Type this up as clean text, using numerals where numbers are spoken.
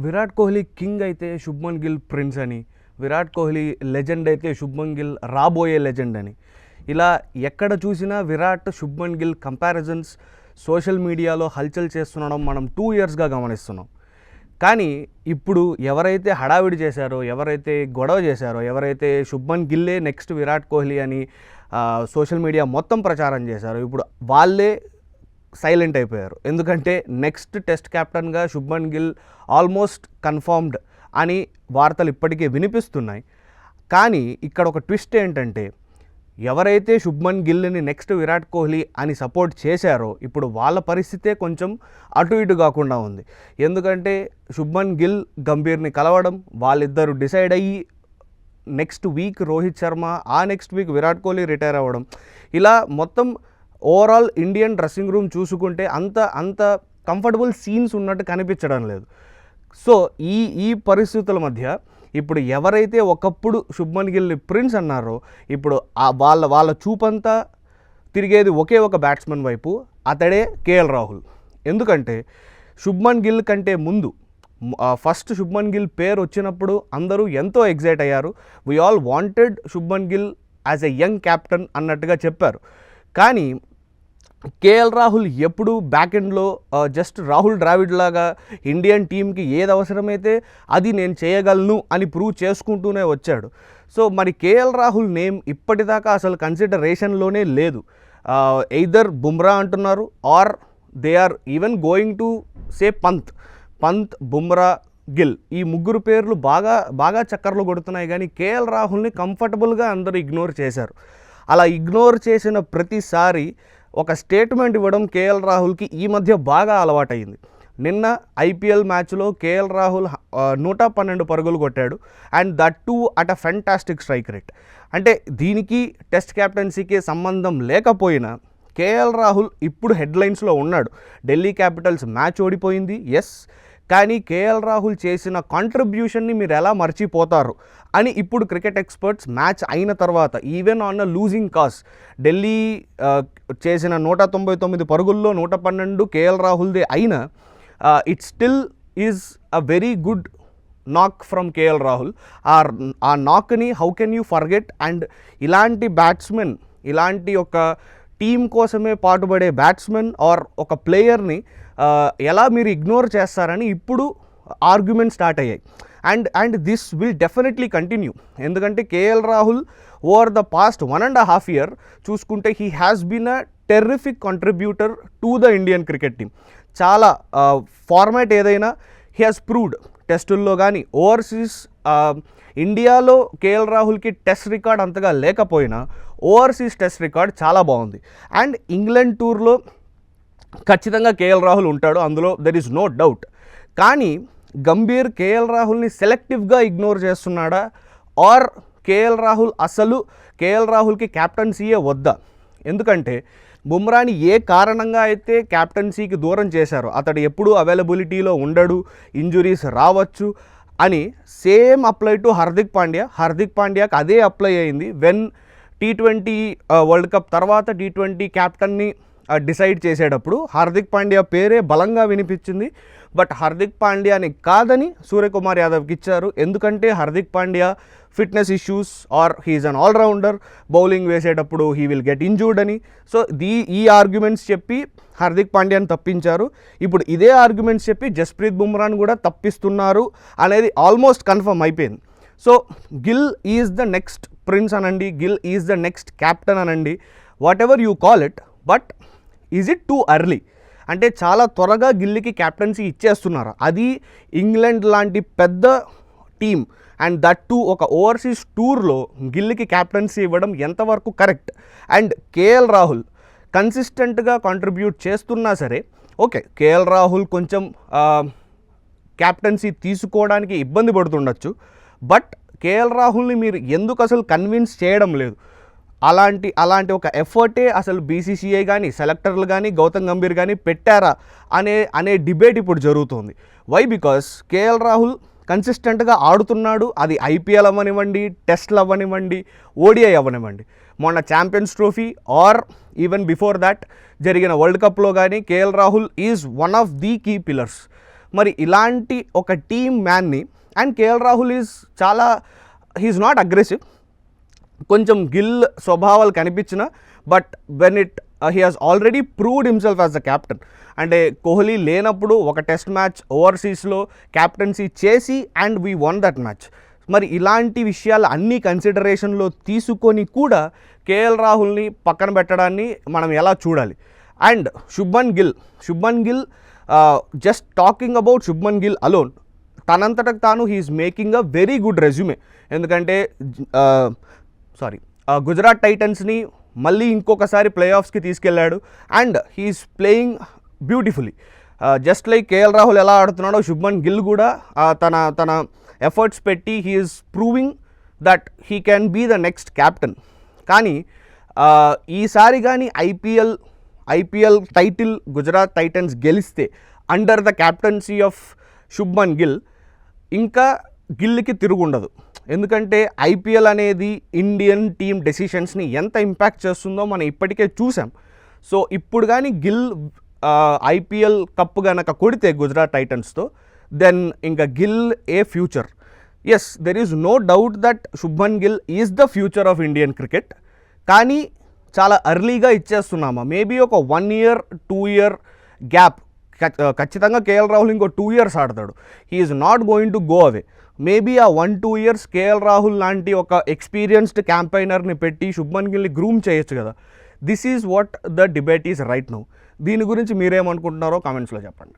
Virat Kohli king అయితే Shubman Gill prince అని, Virat Kohli legend అయితే శుభ్మన్ గిల్ రాబోయే లెజెండ్ అని, ఇలా ఎక్కడ చూసినా విరాట్ శుభ్మన్ గిల్ కంపారిజన్స్ సోషల్ మీడియాలో హల్చల్ చేస్తుండడం మనం 2 ఇయర్స్గా గమనిస్తున్నాం. కానీ ఇప్పుడు ఎవరైతే హడావిడి చేశారో, ఎవరైతే గొడవ చేశారో, ఎవరైతే శుభ్మన్ గిల్లే నెక్స్ట్ విరాట్ కోహ్లీ అని సోషల్ మీడియా మొత్తం ప్రచారం చేశారో, ఇప్పుడు వాళ్ళే సైలెంట్ అయిపోయారు. ఎందుకంటే నెక్స్ట్ టెస్ట్ కెప్టెన్గా శుభ్మన్ గిల్ ఆల్మోస్ట్ కన్ఫర్మ్డ్ అని వార్తలు ఇప్పటికే వినిపిస్తున్నాయి. కానీ ఇక్కడ ఒక ట్విస్ట్ ఏంటంటే, ఎవరైతే శుభ్మన్ గిల్ని నెక్స్ట్ విరాట్ కోహ్లీ అని సపోర్ట్ చేశారో ఇప్పుడు వాళ్ళ పరిస్థితే కొంచెం అటు ఇటు కాకుండా ఉంది. ఎందుకంటే శుభ్మన్ గిల్ గంభీర్ని కలవడం, వాళ్ళిద్దరూ డిసైడ్ అయ్యి నెక్స్ట్ వీక్ రోహిత్ శర్మ, ఆ next week Virat Kohli retire అవ్వడం, ఇలా మొత్తం ఓవరాల్ ఇండియన్ డ్రెస్సింగ్ రూమ్ చూసుకుంటే అంత కంఫర్టబుల్ సీన్స్ ఉన్నట్టు కనిపించడం లేదు. సో ఈ పరిస్థితుల మధ్య ఇప్పుడు ఎవరైతే ఒకప్పుడు శుభ్మన్ గిల్ని ప్రిన్స్ అన్నారో, ఇప్పుడు వాళ్ళ చూపంతా తిరిగేది ఒకే ఒక బ్యాట్స్మెన్ వైపు, అతడే కేఎల్ రాహుల్. ఎందుకంటే శుభ్మన్ గిల్ కంటే ముందు ఫస్ట్ శుభ్మన్ గిల్ పేరు వచ్చినప్పుడు అందరూ ఎంతో ఎగ్జైట్ అయ్యారు. We all wanted Shubman Gill as a young captain అన్నట్టుగా చెప్పారు. కానీ కేఎల్ రాహుల్ ఎప్పుడు బ్యాక్ ఎండ్లో జస్ట్ రాహుల్ ద్రావిడ్ లాగా ఇండియన్ టీంకి ఏది అవసరమైతే అది నేను చేయగలను అని ప్రూవ్ చేసుకుంటూనే వచ్చాడు. సో మరి కేఎల్ రాహుల్ నేమ్ ఇప్పటిదాకా అసలు కన్సిడరేషన్లోనే లేదు. ఎయిదర్ బుమ్రా అంటున్నారు, or they are even going to say Pant, Bumrah, Gill, ఈ ముగ్గురు పేర్లు బాగా చక్కర్లు కొడుతున్నాయి. కానీ కేఎల్ రాహుల్ని కంఫర్టబుల్గా అందరూ ఇగ్నోర్ చేశారు. అలా ఇగ్నోర్ చేసిన ప్రతిసారి ఒక స్టేట్మెంట్ ఇవ్వడం కేఎల్ రాహుల్కి ఈ మధ్య బాగా అలవాటైంది. నిన్న ఐపీఎల్ మ్యాచ్లో కేఎల్ రాహుల్ 112 పరుగులు కొట్టాడు, and that two at a fantastic strike rate. అంటే దీనికి టెస్ట్ క్యాప్టెన్సీకి సంబంధం లేకపోయినా కేఎల్ రాహుల్ ఇప్పుడు హెడ్లైన్స్లో ఉన్నాడు. ఢిల్లీ క్యాపిటల్స్ మ్యాచ్ ఓడిపోయింది, ఎస్, కానీ కేఎల్ రాహుల్ చేసిన కాంట్రిబ్యూషన్ని మీరు ఎలా మర్చిపోతారు అని ఇప్పుడు క్రికెట్ ఎక్స్పర్ట్స్ మ్యాచ్ అయిన తర్వాత, even on a losing cause, Delhi చేసిన 199 పరుగుల్లో 112 కేఎల్ రాహుల్దే అయినా it still is a very good knock from KL Rahul. ఆ నాక్ని how can you forget? And ఇలాంటి బ్యాట్స్మెన్, ఇలాంటి ఒక టీం కోసమే పాటుపడే బ్యాట్స్మెన్ ఆర్ ఒక ప్లేయర్ని ఎలా మీరు ఇగ్నోర్ చేస్తారని ఇప్పుడు ఆర్గ్యుమెంట్ స్టార్ట్ అయ్యాయి. And this will definitely continue. ఎందుకంటే KL Rahul over the past 1.5 year చూసుకుంటే he has been a terrific contributor to the Indian cricket team. చాలా ఫార్మాట్ ఏదైనా హీ హాస్ ప్రూవ్డ్. టెస్టుల్లో కానీ ఓవర్సీస్, ఇండియాలో కేఎల్ రాహుల్కి టెస్ట్ రికార్డ్ అంతగా లేకపోయినా ఓవర్సీస్ టెస్ట్ రికార్డ్ చాలా బాగుంది. అండ్ ఇంగ్లాండ్ టూర్లో ఖచ్చితంగా కేఎల్ రాహుల్ ఉంటాడు, అందులో దెర్ ఈజ్ నో డౌట్. కానీ గంభీర్ కేఎల్ రాహుల్ని సెలెక్టివ్గా ఇగ్నోర్ చేస్తున్నాడా, ఆర్ కేఎల్ రాహుల్కి క్యాప్టెన్సీయే వద్దా? ఎందుకంటే బుమ్రాని ఏ కారణంగా అయితే క్యాప్టెన్సీకి దూరం చేశారో, అతడు ఎప్పుడూ అవైలబిలిటీలో ఉండడు, ఇంజురీస్ రావచ్చు అని సేమ్ అప్లై టు హార్దిక్ పాండ్యాకి అదే అప్లై అయింది. వెన్ T20 వరల్డ్ కప్ తర్వాత T20 క్యాప్టెన్ని డిసైడ్ చేసేటప్పుడు హార్దిక్ పాండ్యా పేరే బలంగా వినిపించింది. బట్ హార్దిక్ పాండ్యాని కాదని సూర్యకుమార్ యాదవ్కి ఇచ్చారు. ఎందుకంటే Hardik Pandya fitness issues, or he's an allrounder, bowling వేసేటప్పుడు హీ విల్ గెట్ ఇంజూర్డ్ అని. సో ఈ ఆర్గ్యుమెంట్స్ చెప్పి హార్దిక్ పాండ్యాని తప్పించారు. ఇప్పుడు ఇదే ఆర్గ్యుమెంట్స్ చెప్పి జస్ప్రీత్ బుమ్రాని కూడా తప్పిస్తున్నారు అనేది ఆల్మోస్ట్ కన్ఫర్మ్ అయిపోయింది. So Gill is the next prince అనండి, Gill is the next captain అనండి, whatever you call it, but is it too early? అంటే చాలా త్వరగా గిల్లికి క్యాప్టెన్సీ ఇచ్చేస్తున్నారు. అది ఇంగ్లాండ్ లాంటి పెద్ద టీం, అండ్ దట్ టు ఒక ఓవర్సీస్ టూర్లో గిల్లికి క్యాప్టెన్సీ ఇవ్వడం ఎంతవరకు కరెక్ట్? అండ్ కేఎల్ రాహుల్ కన్సిస్టెంట్గా కాంట్రిబ్యూట్ చేస్తున్నా సరే, ఓకే, కేఎల్ రాహుల్ కొంచెం క్యాప్టెన్సీ తీసుకోవడానికి ఇబ్బంది పడుతుండొచ్చు, బట్ కేఎల్ రాహుల్ని మీరు ఎందుకు అసలు కన్విన్స్ చేయడం లేదు? అలాంటి ఒక ఎఫర్టే అసలు బీసీసీఐ కానీ, సెలెక్టర్లు కానీ, గౌతమ్ గంభీర్ కానీ పెట్టారా అనే డిబేట్ ఇప్పుడు జరుగుతుంది. వై? బికాస్ కేఎల్ రాహుల్ కన్సిస్టెంట్గా ఆడుతున్నాడు. అది ఐపీఎల్ అవ్వనివ్వండి, టెస్ట్లు అవ్వనివ్వండి, ఓడిఐ అవ్వనివ్వండి. మొన్న champions trophy are even before that జరిగిన వరల్డ్ కప్లో కానీ KL Rahul is one of the key pillars. మరి ఇలాంటి ఒక team మ్యాన్ని, and KL Rahul he's not aggressive, కొంచెం గిల్ స్వభావాలు కనిపించిన, but when he has already proved himself as the captain. అంటే కోహ్లీ లేనప్పుడు ఒక టెస్ట్ మ్యాచ్ ఓవర్సీస్లో క్యాప్టెన్సీ చేసి and we one that match. మరి ఇలాంటి విషయాలు అన్నీ కన్సిడరేషన్లో తీసుకొని కూడా కేఎల్ రాహుల్ని పక్కన పెట్టడాన్ని మనం ఎలా చూడాలి? And Shubman Gill just talking about Shubman Gill alone, తనంతటకు తాను he's making a very good resume. ఎందుకంటే గుజరాత్ టైటన్స్ని మళ్ళీ ఇంకొకసారి ప్లే ఆఫ్స్కి తీసుకెళ్ళాడు and he's playing beautifully. Just like KL Rahul ఎలా ఆడుతున్నాడో శుభ్మన్ గిల్ కూడా తన ఎఫర్ట్స్ పెట్టి he's proving that he can be the next captain. కానీ ఈసారి కానీ ఐపీఎల్ టైటిల్ గుజరాత్ టైటన్స్ గెలిస్తే under the captaincy of Shubman Gill, ఇంకా గిల్కి తిరుగుండదు. ఎందుకంటే ఐపీఎల్ అనేది ఇండియన్ టీమ్ డెసిషన్స్ని ఎంత ఇంపాక్ట్ చేస్తుందో మనం ఇప్పటికే చూసాం. సో ఇప్పుడు కానీ గిల్ ఐపీఎల్ కప్ కనుక కొడితే గుజరాత్ టైటన్స్తో, దెన్ ఇంకా Gill a future. Yes, there is no doubt that Shubman Gill is the future of Indian cricket. కానీ చాలా ఎర్లీగా ఇచ్చేస్తున్నామా? మేబీ ఒక 1 year 2 year గ్యాప్. ఖచ్చితంగా కేఎల్ రాహుల్ ఇంకో 2 years ఆడతాడు. He is not going to go away. Maybe ఆ 1-2 years కేఎల్ రాహుల్ లాంటి ఒక ఎక్స్పీరియన్స్డ్ క్యాంపైనర్ని పెట్టి శుభ్మన్ గిల్ని గ్రూమ్ చేయొచ్చు కదా. This is what the debate is right now. దీని గురించి మీరేమనుకుంటున్నారో కామెంట్స్లో చెప్పండి.